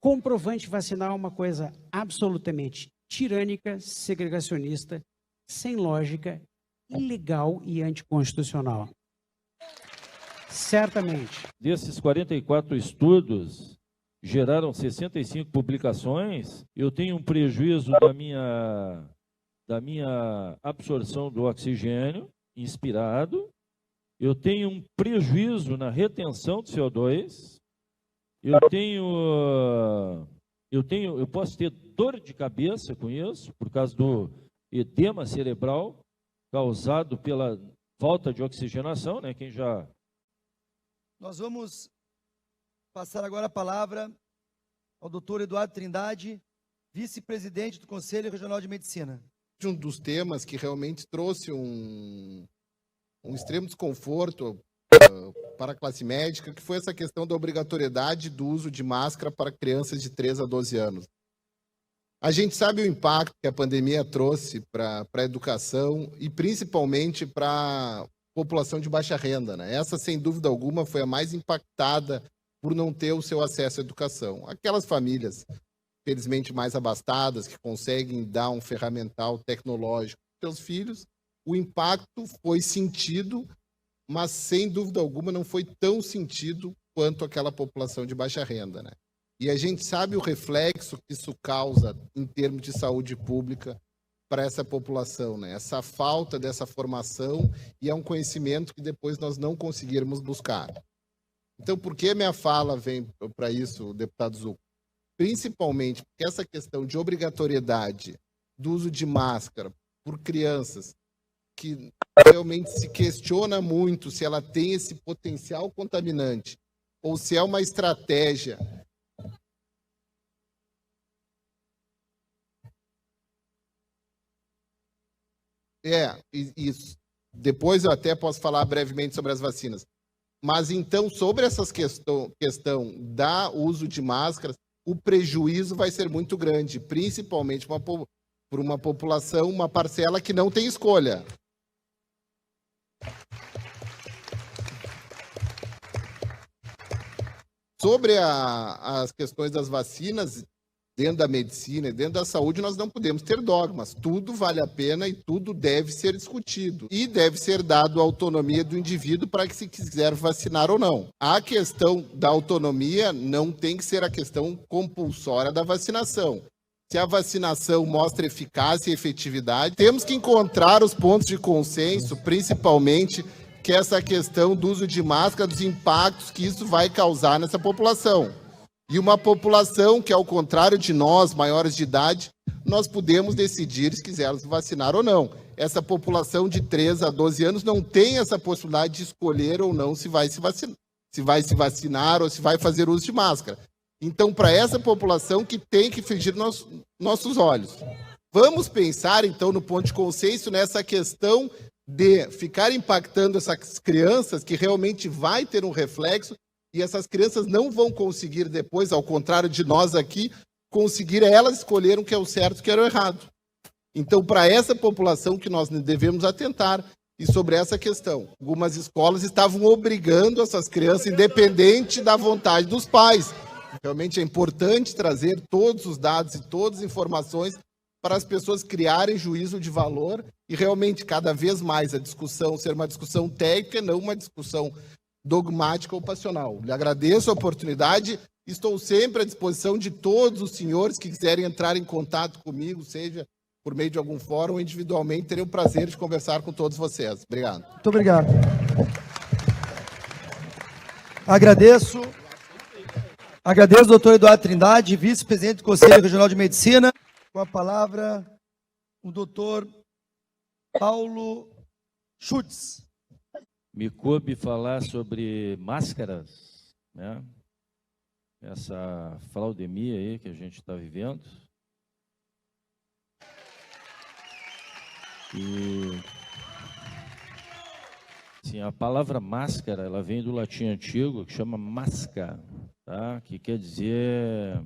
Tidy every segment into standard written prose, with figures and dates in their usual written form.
comprovante vacinal é uma coisa absolutamente tirânica, segregacionista, sem lógica, ilegal e anticonstitucional. Certamente. Desses 44 estudos, geraram 65 publicações, eu tenho um prejuízo da minha absorção do oxigênio inspirado, eu tenho um prejuízo na retenção de CO2, eu posso ter dor de cabeça com isso, por causa do edema cerebral causado pela falta de oxigenação, né? Quem já... Nós vamos passar agora a palavra ao doutor Eduardo Trindade, vice-presidente do Conselho Regional de Medicina. Um dos temas que realmente trouxe um extremo desconforto para a classe médica, que foi essa questão da obrigatoriedade do uso de máscara para crianças de 3 a 12 anos. A gente sabe o impacto que a pandemia trouxe para a educação e principalmente para a população de baixa renda, né? Essa, sem dúvida alguma, foi a mais impactada por não ter o seu acesso à educação. Aquelas famílias, felizmente, mais abastadas, que conseguem dar um ferramental tecnológico para seus filhos, o impacto foi sentido, mas, sem dúvida alguma, não foi tão sentido quanto aquela população de baixa renda, né? E a gente sabe o reflexo que isso causa em termos de saúde pública para essa população, né? Essa falta dessa formação e é um conhecimento que depois nós não conseguirmos buscar. Então, por que minha fala vem para isso, deputado Zucco? Principalmente porque essa questão de obrigatoriedade do uso de máscara por crianças que realmente se questiona muito se ela tem esse potencial contaminante ou se é uma estratégia isso. Depois eu até posso falar brevemente sobre as vacinas. Mas então, sobre essa questão da uso de máscaras, o prejuízo vai ser muito grande, principalmente por uma população, uma parcela que não tem escolha. Sobre as questões das vacinas, dentro da medicina e dentro da saúde, nós não podemos ter dogmas. Tudo vale a pena e tudo deve ser discutido. E deve ser dado a autonomia do indivíduo para que se quiser vacinar ou não. A questão da autonomia não tem que ser a questão compulsória da vacinação. Se a vacinação mostra eficácia e efetividade, temos que encontrar os pontos de consenso, principalmente que essa questão do uso de máscara, dos impactos que isso vai causar nessa população. E uma população que, ao contrário de nós, maiores de idade, nós podemos decidir se quisermos vacinar ou não. Essa população de 3 a 12 anos não tem essa possibilidade de escolher ou não se vai se vacinar ou se vai fazer uso de máscara. Então, para essa população que tem que fingir nossos olhos. Vamos pensar, então, no ponto de consenso, nessa questão de ficar impactando essas crianças, que realmente vai ter um reflexo, e essas crianças não vão conseguir depois, ao contrário de nós aqui, conseguir elas escolher o que é o certo e o que é o errado. Então, para essa população que nós devemos atentar, e sobre essa questão, algumas escolas estavam obrigando essas crianças, independente da vontade dos pais. Realmente é importante trazer todos os dados e todas as informações para as pessoas criarem juízo de valor e realmente cada vez mais a discussão ser uma discussão técnica, não uma discussão dogmática ou passional. Lhe agradeço a oportunidade, estou sempre à disposição de todos os senhores que quiserem entrar em contato comigo, seja por meio de algum fórum ou individualmente, terei o prazer de conversar com todos vocês. Obrigado. Muito obrigado. Agradeço, doutor Eduardo Trindade, vice-presidente do Conselho Regional de Medicina. Com a palavra, o doutor Paulo Schutz. Me coube falar sobre máscaras, né? Essa fraudemia aí que a gente está vivendo. E sim, a palavra máscara, ela vem do latim antigo, que chama masca, tá? Que quer dizer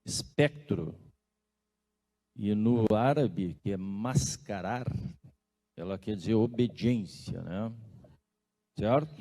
espectro. E no árabe, que é mascarar, ela quer dizer obediência, né? Certo?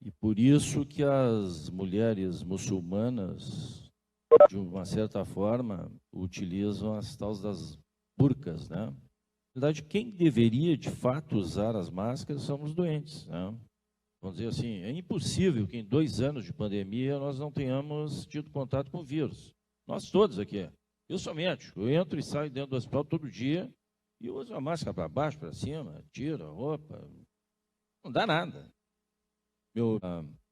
E por isso que as mulheres muçulmanas, de uma certa forma, utilizam as tais das burcas, né? Na verdade, quem deveria, de fato, usar as máscaras são os doentes, né? Vamos dizer assim, é impossível que em 2 anos de pandemia nós não tenhamos tido contato com o vírus. Nós todos aqui. Eu sou médico, eu entro e saio dentro do hospital todo dia e uso a máscara para baixo, para cima, tiro a roupa, não dá nada.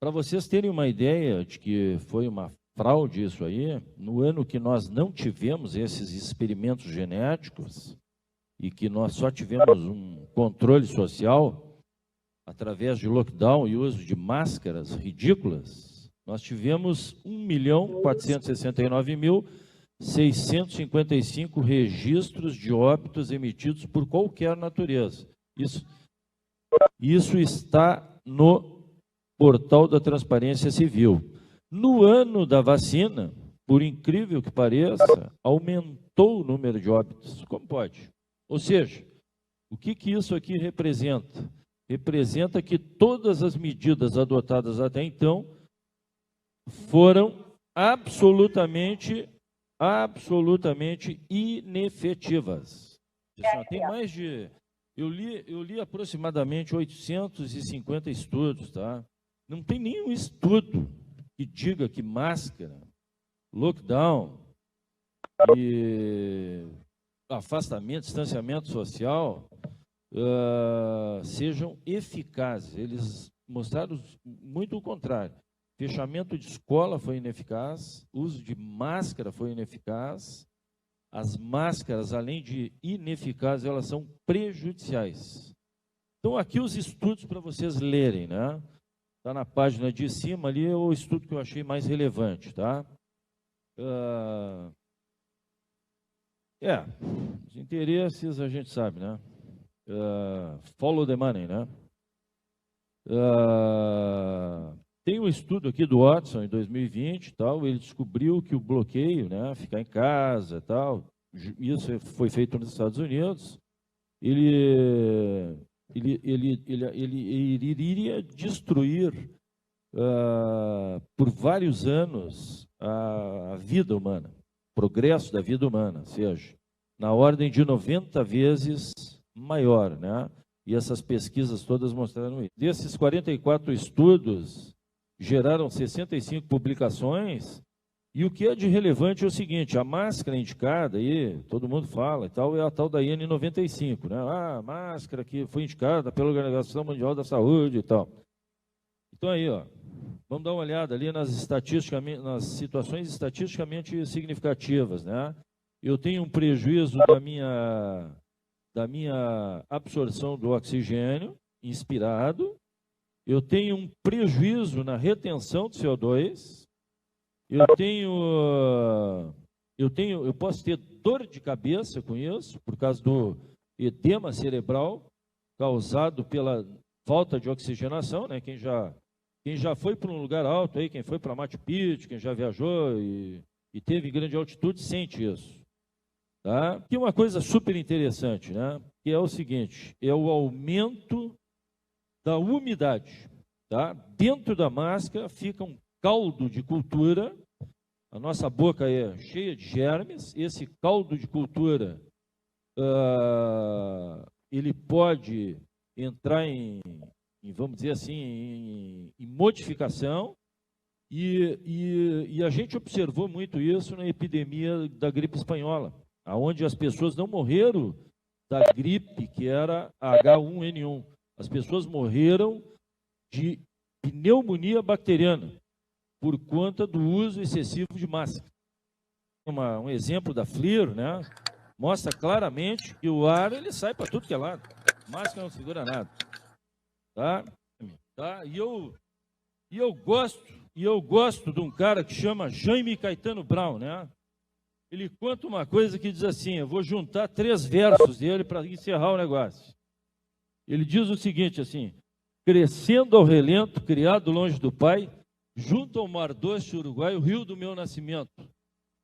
Para vocês terem uma ideia de que foi uma fraude isso aí, no ano que nós não tivemos esses experimentos genéticos e que nós só tivemos um controle social através de lockdown e uso de máscaras ridículas, nós tivemos 1.469.655 registros de óbitos emitidos por qualquer natureza. Isso está no portal da Transparência Civil. No ano da vacina, por incrível que pareça, aumentou o número de óbitos. Como pode? Ou seja, o que isso aqui representa? Representa que todas as medidas adotadas até então foram absolutamente inefetivas. Tem mais de... Eu li aproximadamente 850 estudos, tá? Não tem nenhum estudo que diga que máscara, lockdown e afastamento, distanciamento social sejam eficazes. Eles mostraram muito o contrário. Fechamento de escola foi ineficaz, uso de máscara foi ineficaz. As máscaras, além de ineficazes, elas são prejudiciais. Então, aqui os estudos para vocês lerem, né? Está na página de cima ali, é o estudo que eu achei mais relevante, tá? Os interesses a gente sabe, né? Follow the money, né? Tem um estudo aqui do Watson, em 2020, tal, ele descobriu que o bloqueio, né, ficar em casa, tal, isso foi feito nos Estados Unidos, ele iria destruir por vários anos a vida humana, o progresso da vida humana, ou seja, na ordem de 90 vezes maior, né? E essas pesquisas todas mostraram isso. Desses 44 estudos, geraram 65 publicações, e o que é de relevante é o seguinte: a máscara indicada, aí todo mundo fala e tal, é a tal da N95, né? A máscara que foi indicada pela Organização Mundial da Saúde e tal. Então aí, ó, vamos dar uma olhada ali nas situações estatisticamente significativas, né? Eu tenho um prejuízo da minha absorção do oxigênio inspirado. Eu tenho um prejuízo na retenção de CO2, eu posso ter dor de cabeça com isso, por causa do edema cerebral causado pela falta de oxigenação, né? Quem já foi para um lugar alto, aí, quem foi para Machu Picchu, quem já viajou e teve grande altitude, sente isso. Tá? E uma coisa super interessante, né? Que é o seguinte, é o aumento da umidade, tá? Dentro da máscara fica um caldo de cultura, a nossa boca é cheia de germes, esse caldo de cultura, ele pode entrar vamos dizer assim, em modificação, e a gente observou muito isso na epidemia da gripe espanhola, onde as pessoas não morreram da gripe, que era H1N1, as pessoas morreram de pneumonia bacteriana por conta do uso excessivo de máscara. Um exemplo da FLIR, né, mostra claramente que o ar ele sai para tudo que é lado. Máscara não segura nada. Tá? E eu gosto de um cara que chama Jaime Caetano Brown, né? Ele conta uma coisa que diz assim, eu vou juntar 3 versos dele para encerrar o negócio. Ele diz o seguinte, assim: crescendo ao relento, criado longe do pai, junto ao mar doce Uruguai, o rio do meu nascimento.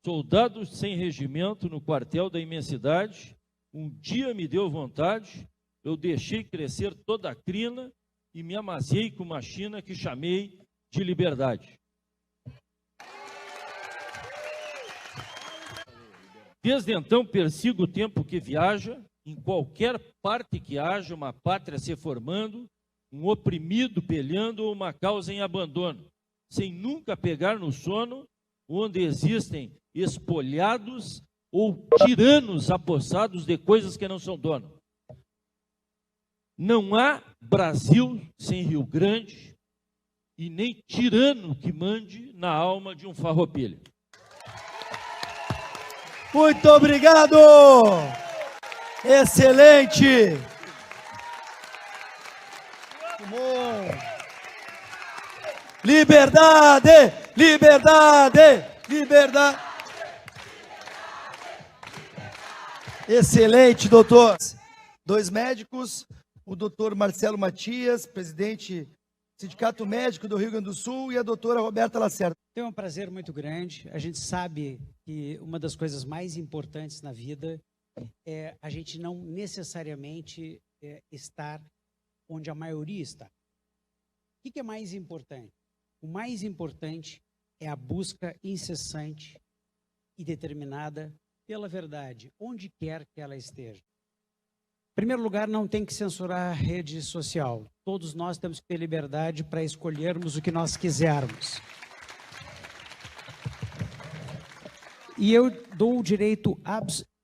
Soldado sem regimento no quartel da imensidade, um dia me deu vontade, eu deixei crescer toda a crina, e me amaziei com uma China que chamei de liberdade. Desde então, persigo o tempo que viaja, em qualquer parte que haja uma pátria se formando, um oprimido peleando ou uma causa em abandono, sem nunca pegar no sono, onde existem espolhados ou tiranos apossados de coisas que não são dono. Não há Brasil sem Rio Grande e nem tirano que mande na alma de um farroupilha. Muito obrigado! Excelente! Muito bom! Liberdade! Liberdade! Liberdade! Excelente, doutor! 2 médicos, o doutor Marcelo Matias, presidente do Sindicato Médico do Rio Grande do Sul, e a doutora Roberta Lacerda. Tem um prazer muito grande. A gente sabe que uma das coisas mais importantes na vida é a gente não necessariamente estar onde a maioria está. O que é mais importante? O mais importante é a busca incessante e determinada pela verdade, onde quer que ela esteja. Em primeiro lugar, não tem que censurar a rede social. Todos nós temos que ter liberdade para escolhermos o que nós quisermos. E eu dou o direito,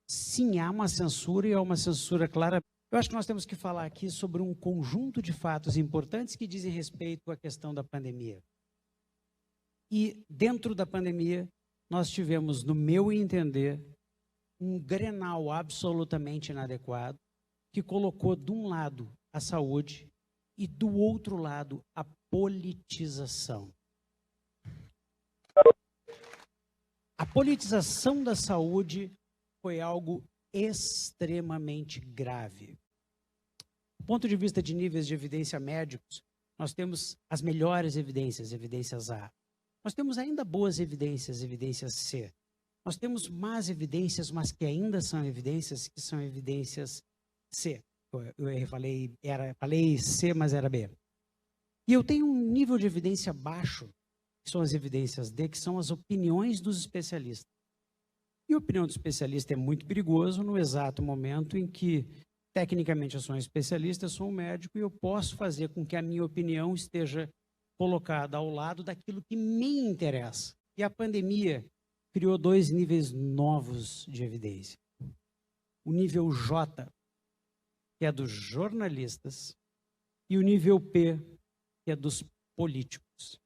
sim, há uma censura e há uma censura clara. Eu acho que nós temos que falar aqui sobre um conjunto de fatos importantes que dizem respeito à questão da pandemia. E dentro da pandemia, nós tivemos, no meu entender, um grenal absolutamente inadequado, que colocou de um lado a saúde e do outro lado a politização. A politização da saúde foi algo extremamente grave. Do ponto de vista de níveis de evidência médicos, nós temos as melhores evidências, evidências A. Nós temos ainda boas evidências, evidências C. Nós temos más evidências, mas que ainda são evidências, que são evidências C. Eu falei C, mas era B. E eu tenho um nível de evidência baixo, que são as evidências D, que são as opiniões dos especialistas. E a opinião do especialista é muito perigoso no exato momento em que, tecnicamente, eu sou um especialista, eu sou um médico, e eu posso fazer com que a minha opinião esteja colocada ao lado daquilo que me interessa. E a pandemia criou 2 níveis novos de evidência. O nível J, que é dos jornalistas, e o nível P, que é dos políticos.